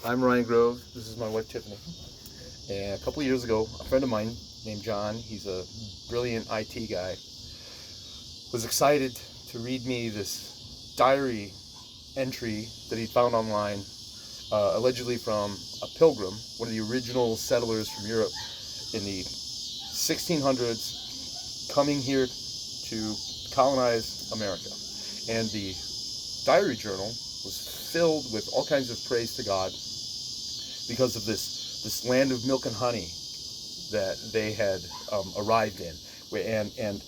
I'm Ryan Grove. This is my wife Tiffany. And a couple of years ago, a friend of mine named John, he's a brilliant IT guy, was excited to read me this diary entry that he found online, allegedly from a pilgrim, one of the original settlers from Europe in the 1600s, coming here to colonize America. And the diary journal was filled with all kinds of praise to God because of this land of milk and honey that they had arrived in, and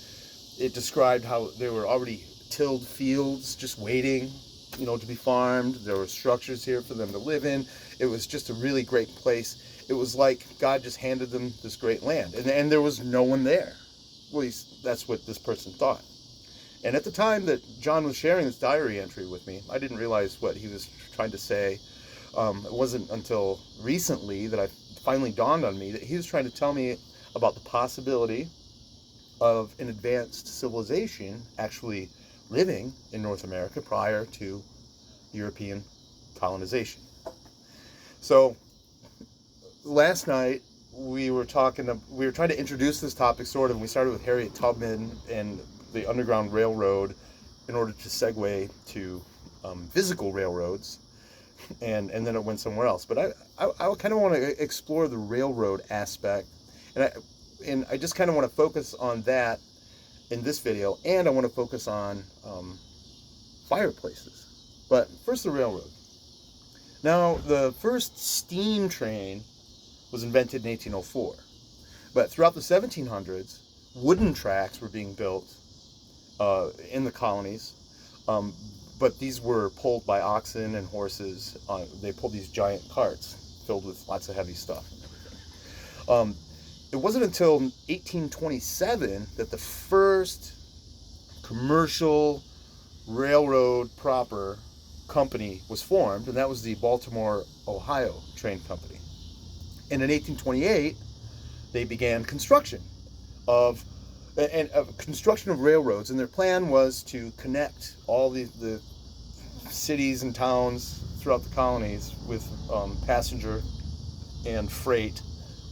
it described how there were already tilled fields just waiting, to be farmed. There were structures here for them to live in. It was just a really great place. It was like God just handed them this great land, and there was no one there. At least that's what this person thought. And at the time that John was sharing this diary entry with me, I didn't realize what he was trying to say. It wasn't until recently that I finally dawned on me that he was trying to tell me about the possibility of an advanced civilization actually living in North America prior to European colonization. So last night we were trying to introduce this topic sort of, and we started with Harriet Tubman and the Underground Railroad in order to segue to physical railroads, and then it went somewhere else. But I kind of want to explore the railroad aspect, and I just kind of want to focus on that in this video, and I want to focus on fireplaces. But first, the railroad. Now, the first steam train was invented in 1804, but throughout the 1700s, wooden tracks were being built in the colonies, but these were pulled by oxen and horses. They pulled these giant carts filled with lots of heavy stuff and everything. It wasn't until 1827 that the first commercial railroad proper company was formed, and that was the Baltimore, Ohio Train Company. And in 1828, they began construction of railroads, and their plan was to connect all the cities and towns throughout the colonies with passenger and freight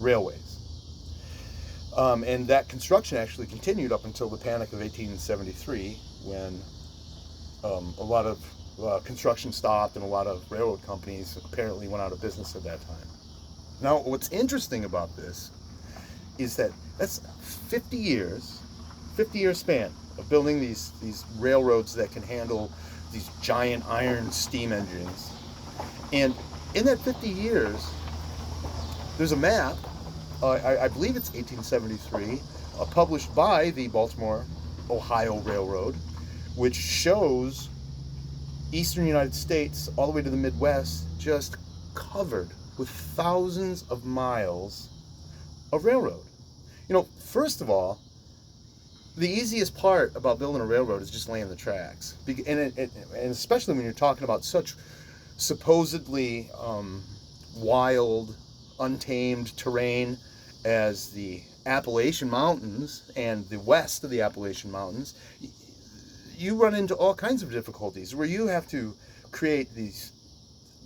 railways. And that construction actually continued up until the Panic of 1873, when a lot of construction stopped and a lot of railroad companies apparently went out of business at that time. Now, what's interesting about this is that that's 50 year span of building these railroads that can handle these giant iron steam engines. And in that 50 years, there's a map, I believe it's 1873, published by the Baltimore, Ohio Railroad, which shows eastern United States all the way to the Midwest just covered with thousands of miles of railroad. First of all, the easiest part about building a railroad is just laying the tracks, and especially when you're talking about such supposedly wild, untamed terrain as the Appalachian Mountains and the west of the Appalachian Mountains. You run into all kinds of difficulties where you have to create these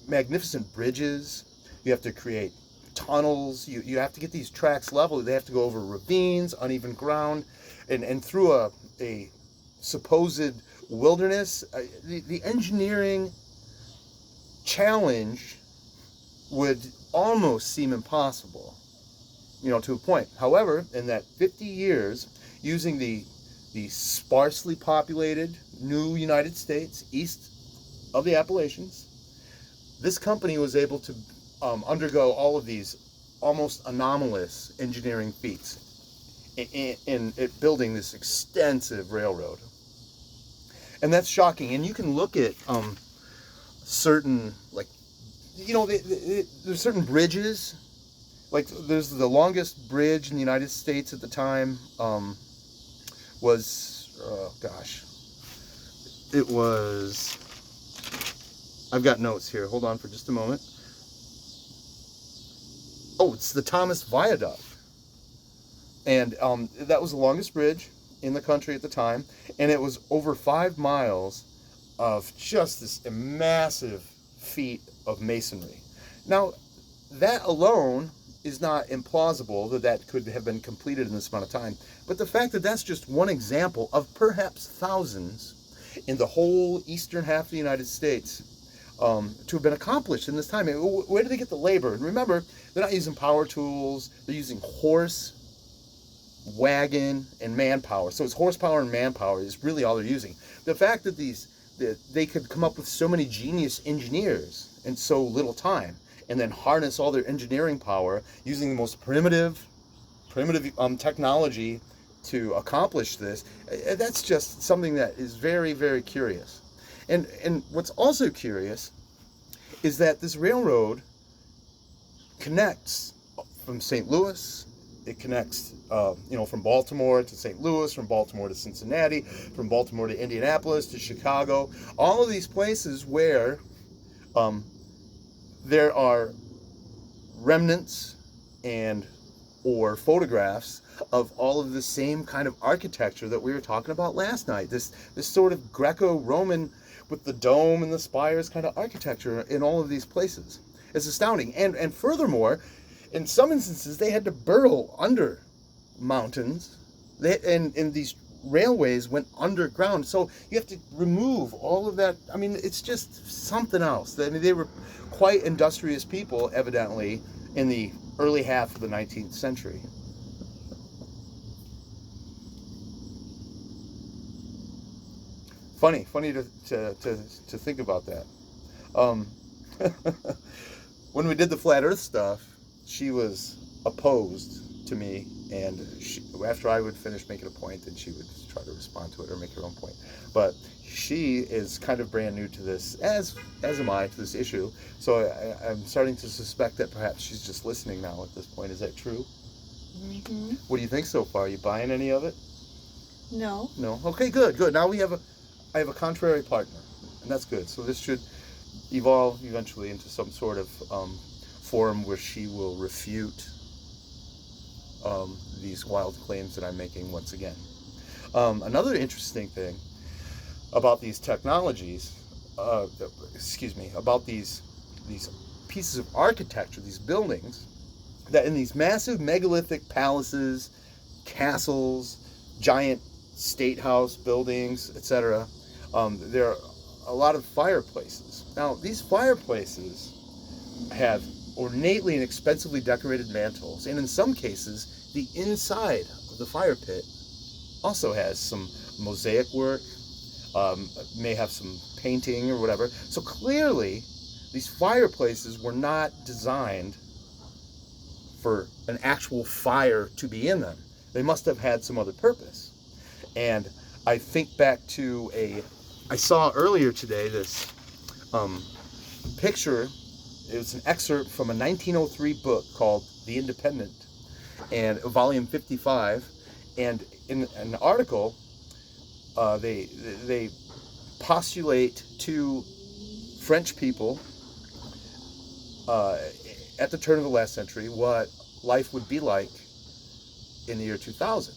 magnificent bridges. You have to create tunnels. You have to get these tracks level. They have to go over ravines, uneven ground, and through a supposed wilderness. The engineering challenge would almost seem impossible, to a point. However, in that 50 years, using the sparsely populated new United States east of the Appalachians, this company was able to undergo all of these almost anomalous engineering feats in building this extensive railroad. And that's shocking. And you can look at certain, there's certain bridges. Like, there's the longest bridge in the United States at the time it was, I've got notes here. Hold on for just a moment. Oh, it's the Thomas Viaduct. And that was the longest bridge in the country at the time. And it was over 5 miles of just this massive feat of masonry. Now, that alone is not implausible that could have been completed in this amount of time. But the fact that that's just one example of perhaps thousands in the whole eastern half of the United States to have been accomplished in this time. I mean, where did they get the labor? And remember, they're not using power tools. They're using horse, wagon, and manpower. So it's horsepower and manpower is really all they're using. The fact that they could come up with so many genius engineers in so little time, and then harness all their engineering power using the most primitive technology to accomplish this, that's just something that is very, very curious. And what's also curious is that this railroad connects from St. Louis. It connects, from Baltimore to St. Louis, from Baltimore to Cincinnati, from Baltimore to Indianapolis to Chicago. All of these places where there are remnants or photographs of all of the same kind of architecture that we were talking about last night. This sort of Greco-Roman with the dome and the spires kind of architecture in all of these places. It's astounding. And furthermore, in some instances, they had to burrow under mountains. And these railways went underground. So you have to remove all of that. I mean, it's just something else. I mean, they were quite industrious people, evidently, in the early half of the 19th century. Funny to think about that. When we did the flat Earth stuff, she was opposed to me, and after I would finish making a point, then she would try to respond to it or make her own point. But she is kind of brand new to this, as am I, to this issue. So I'm starting to suspect that perhaps she's just listening now at this point. Is that true? Mm-hmm. What do you think so far? Are you buying any of it? No. No? Okay, good. Now I have a contrary partner, and that's good. So this should evolve eventually into some sort of forum where she will refute these wild claims that I'm making once again. Another interesting thing about these technologies, about these pieces of architecture, these buildings, that in these massive megalithic palaces, castles, giant state house buildings, etc., there are a lot of fireplaces. Now, these fireplaces have ornately and expensively decorated mantles, and in some cases, the inside of the fire pit also has some mosaic work, may have some painting or whatever. So clearly, these fireplaces were not designed for an actual fire to be in them. They must have had some other purpose. And I think back to I saw earlier today this picture. It was an excerpt from a 1903 book called The Independent, and volume 55. And in an article, they postulate to French people at the turn of the last century what life would be like in the year 2000.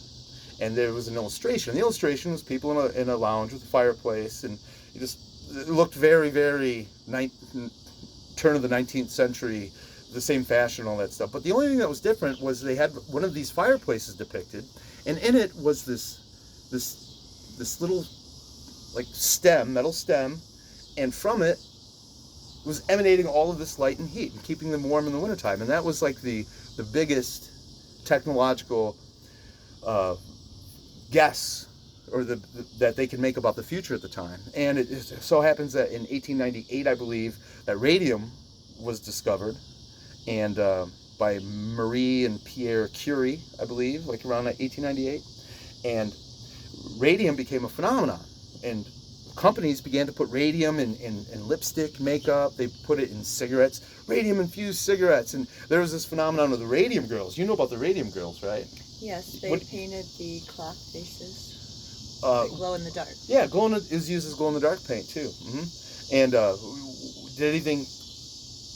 And there was an illustration. The illustration was people in a lounge with a fireplace, and it looked very, very turn of the 19th century, the same fashion, all that stuff. But the only thing that was different was they had one of these fireplaces depicted, and in it was this little like metal stem, and from it was emanating all of this light and heat and keeping them warm in the wintertime. And that was like the biggest technological guess or that they could make about the future at the time. And it so happens that in 1898, I believe, that radium was discovered, and by Marie and Pierre Curie, I believe, like around 1898. And radium became a phenomenon, and companies began to put radium in lipstick, makeup. They put it in cigarettes, radium-infused cigarettes. And there was this phenomenon of the Radium Girls. You know about the Radium Girls, right? Yes, they painted the clock faces. Glow in the dark. Yeah, it was used as glow-in-the-dark paint, too. Mm-hmm. And did anything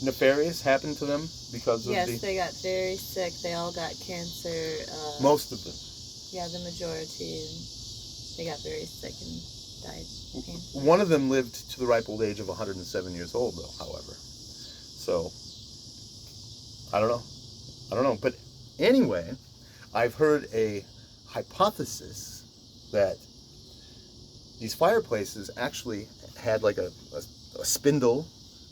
nefarious happen to them because of Yes, they got very sick. They all got cancer. Most of them. Yeah, the majority. They got very sick and died painfully. One of them lived to the ripe old age of 107 years old, though, however. So, I don't know. But anyway, I've heard a hypothesis that these fireplaces actually had like a spindle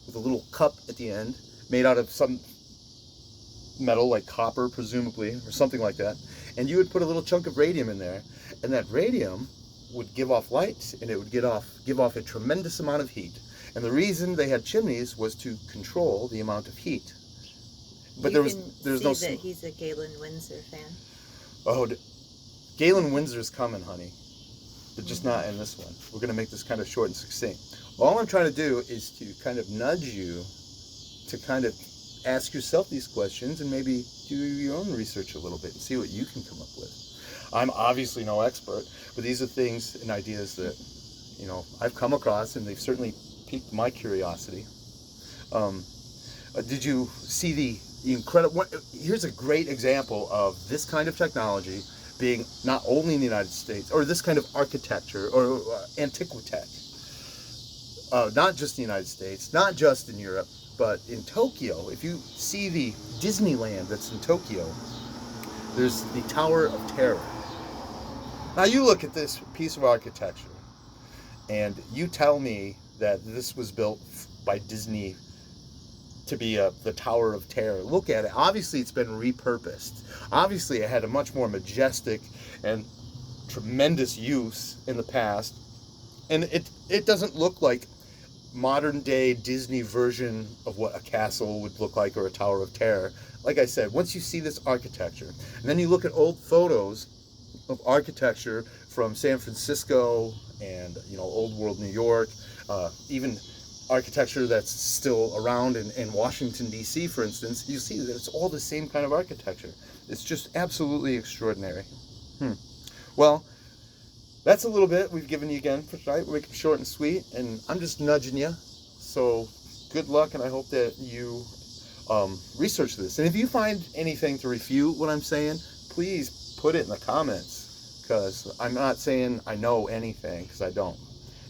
with a little cup at the end made out of some metal, like copper presumably, or something like that. And you would put a little chunk of radium in there, and that radium would give off light, and it would give off a tremendous amount of heat. And the reason they had chimneys was to control the amount of heat. But there's no. That he's a Galen Windsor fan. Oh, Galen Windsor's coming, honey, but just not in this one. We're going to make this kind of short and succinct. All I'm trying to do is to kind of nudge you to kind of ask yourself these questions and maybe do your own research a little bit and see what you can come up with. I'm obviously no expert, but these are things and ideas that, you know, I've come across, and they've certainly piqued my curiosity. Did you see the incredible? Here's a great example of this kind of technology being not only in the United States, or this kind of architecture or antiquitech, not just in the United States, not just in Europe, but in Tokyo. If you see the Disneyland that's in Tokyo, there's the Tower of Terror. Now you look at this piece of architecture and you tell me that this was built by Disney to be the Tower of Terror. Look at it. Obviously it's been repurposed. Obviously it had a much more majestic and tremendous use in the past. And it doesn't look like modern day Disney version of what a castle would look like or a Tower of Terror. Like I said, once you see this architecture, and then you look at old photos of architecture from San Francisco and, you know, old world New York, even architecture that's still around in Washington, D.C., for instance, you see that it's all the same kind of architecture. It's just absolutely extraordinary. Well, that's a little bit we've given you again for tonight. We're making it short and sweet, and I'm just nudging you. So good luck, and I hope that you research this. And if you find anything to refute what I'm saying, please put it in the comments, because I'm not saying I know anything, because I don't.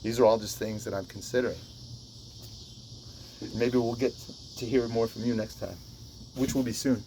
These are all just things that I'm considering. Maybe we'll get to hear more from you next time, which will be soon.